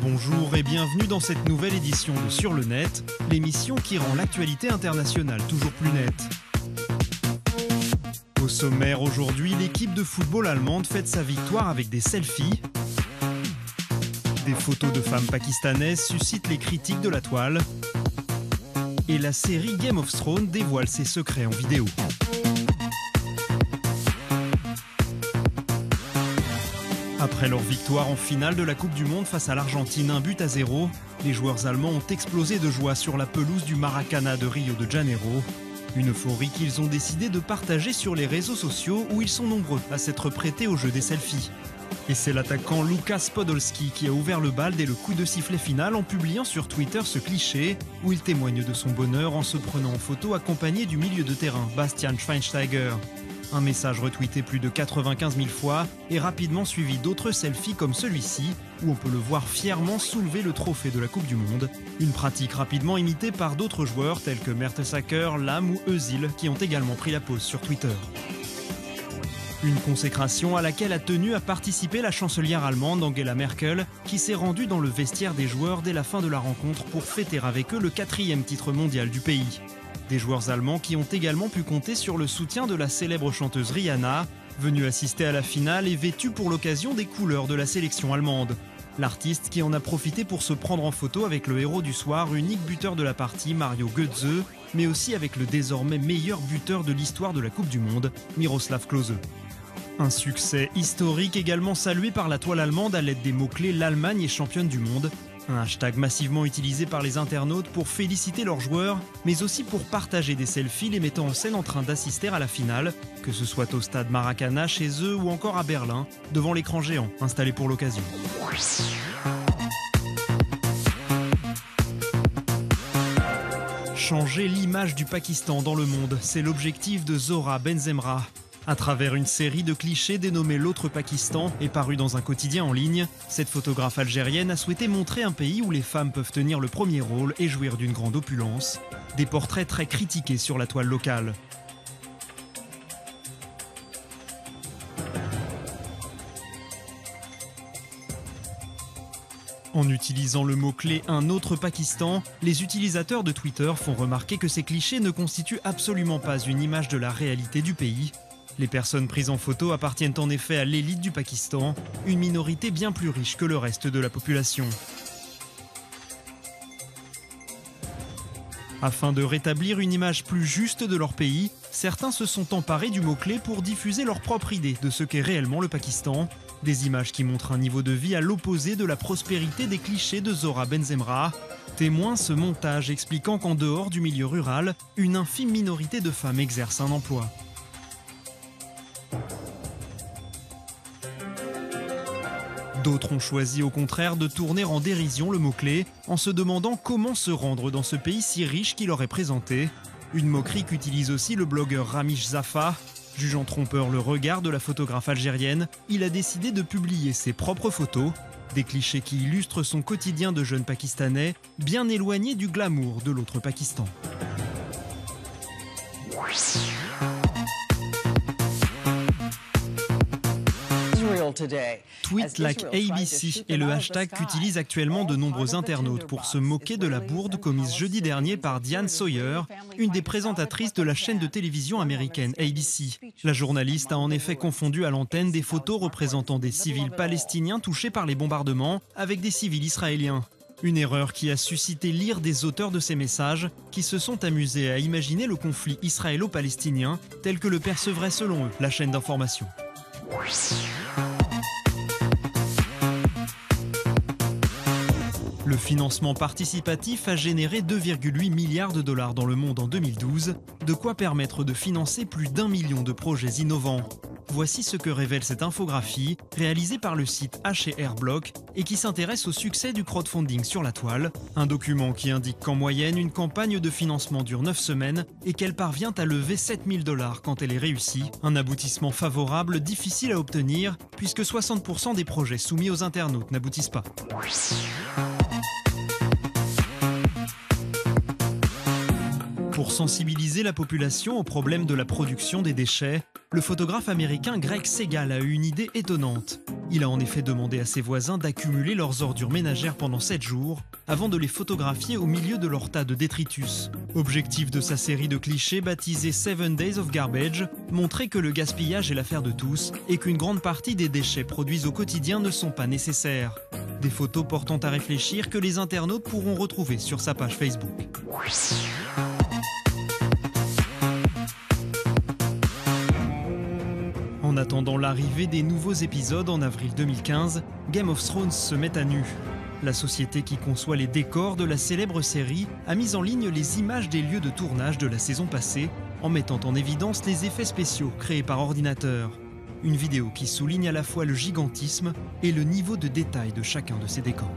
Bonjour et bienvenue dans cette nouvelle édition de Sur le Net, l'émission qui rend l'actualité internationale toujours plus nette. Au sommaire aujourd'hui, l'équipe de football allemande fête sa victoire avec des selfies. Des photos de femmes pakistanaises suscitent les critiques de la toile. Et la série Game of Thrones dévoile ses secrets en vidéo. Après leur victoire en finale de la Coupe du Monde face à l'Argentine 1-0, les joueurs allemands ont explosé de joie sur la pelouse du Maracanã de Rio de Janeiro. Une euphorie qu'ils ont décidé de partager sur les réseaux sociaux où ils sont nombreux à s'être prêtés au jeu des selfies. Et c'est l'attaquant Łukasz Podolski qui a ouvert le bal dès le coup de sifflet final en publiant sur Twitter ce cliché où il témoigne de son bonheur en se prenant en photo accompagné du milieu de terrain Bastian Schweinsteiger. Un message retweeté plus de 95 000 fois et rapidement suivi d'autres selfies comme celui-ci où on peut le voir fièrement soulever le trophée de la Coupe du Monde. Une pratique rapidement imitée par d'autres joueurs tels que Mertesacker, Lahm ou Özil qui ont également pris la pose sur Twitter. Une consécration à laquelle a tenu à participer la chancelière allemande Angela Merkel qui s'est rendue dans le vestiaire des joueurs dès la fin de la rencontre pour fêter avec eux le 4e titre mondial du pays. Des joueurs allemands qui ont également pu compter sur le soutien de la célèbre chanteuse Rihanna, venue assister à la finale et vêtue pour l'occasion des couleurs de la sélection allemande. L'artiste qui en a profité pour se prendre en photo avec le héros du soir, unique buteur de la partie Mario Götze, mais aussi avec le désormais meilleur buteur de l'histoire de la Coupe du Monde, Miroslav Klose. Un succès historique également salué par la toile allemande à l'aide des mots-clés « L'Allemagne est championne du monde ». Un hashtag massivement utilisé par les internautes pour féliciter leurs joueurs, mais aussi pour partager des selfies les mettant en scène en train d'assister à la finale, que ce soit au stade Maracanã chez eux ou encore à Berlin, devant l'écran géant installé pour l'occasion. Changer l'image du Pakistan dans le monde, c'est l'objectif de Zohra Benzemra. À travers une série de clichés dénommés L'autre Pakistan et paru dans un quotidien en ligne, cette photographe algérienne a souhaité montrer un pays où les femmes peuvent tenir le premier rôle et jouir d'une grande opulence. Des portraits très critiqués sur la toile locale. En utilisant le mot-clé « Un autre Pakistan », les utilisateurs de Twitter font remarquer que ces clichés ne constituent absolument pas une image de la réalité du pays. Les personnes prises en photo appartiennent en effet à l'élite du Pakistan, une minorité bien plus riche que le reste de la population. Afin de rétablir une image plus juste de leur pays, certains se sont emparés du mot-clé pour diffuser leur propre idée de ce qu'est réellement le Pakistan. Des images qui montrent un niveau de vie à l'opposé de la prospérité des clichés de Zohra Benzemra. Témoin ce montage expliquant qu'en dehors du milieu rural, une infime minorité de femmes exerce un emploi. D'autres ont choisi au contraire de tourner en dérision le mot-clé en se demandant comment se rendre dans ce pays si riche qui leur est présenté. Une moquerie qu'utilise aussi le blogueur Ramish Zafa. Jugeant trompeur le regard de la photographe algérienne, il a décidé de publier ses propres photos. Des clichés qui illustrent son quotidien de jeune Pakistanais, bien éloigné du glamour de l'autre Pakistan. Tweet like ABC est le hashtag qu'utilisent actuellement de nombreux internautes pour se moquer de la bourde commise jeudi dernier par Diane Sawyer, une des présentatrices de la chaîne de télévision américaine ABC. La journaliste a en effet confondu à l'antenne des photos représentant des civils palestiniens touchés par les bombardements avec des civils israéliens. Une erreur qui a suscité l'ire des auteurs de ces messages qui se sont amusés à imaginer le conflit israélo-palestinien tel que le percevrait selon eux la chaîne d'information. Le financement participatif a généré 2,8 milliards de dollars dans le monde en 2012, de quoi permettre de financer plus d'1 million de projets innovants. Voici ce que révèle cette infographie, réalisée par le site H&R Block et qui s'intéresse au succès du crowdfunding sur la toile. Un document qui indique qu'en moyenne, une campagne de financement dure 9 semaines et qu'elle parvient à lever 7 000 $ quand elle est réussie. Un aboutissement favorable, difficile à obtenir, puisque 60% des projets soumis aux internautes n'aboutissent pas. Pour sensibiliser la population au problème de la production des déchets, le photographe américain Greg Segal a eu une idée étonnante. Il a en effet demandé à ses voisins d'accumuler leurs ordures ménagères pendant 7 jours, avant de les photographier au milieu de leur tas de détritus. Objectif de sa série de clichés baptisée 7 Days of Garbage, montrer que le gaspillage est l'affaire de tous et qu'une grande partie des déchets produits au quotidien ne sont pas nécessaires. Des photos portant à réfléchir que les internautes pourront retrouver sur sa page Facebook. En attendant l'arrivée des nouveaux épisodes en avril 2015, Game of Thrones se met à nu. La société qui conçoit les décors de la célèbre série a mis en ligne les images des lieux de tournage de la saison passée, en mettant en évidence les effets spéciaux créés par ordinateur. Une vidéo qui souligne à la fois le gigantisme et le niveau de détail de chacun de ces décors.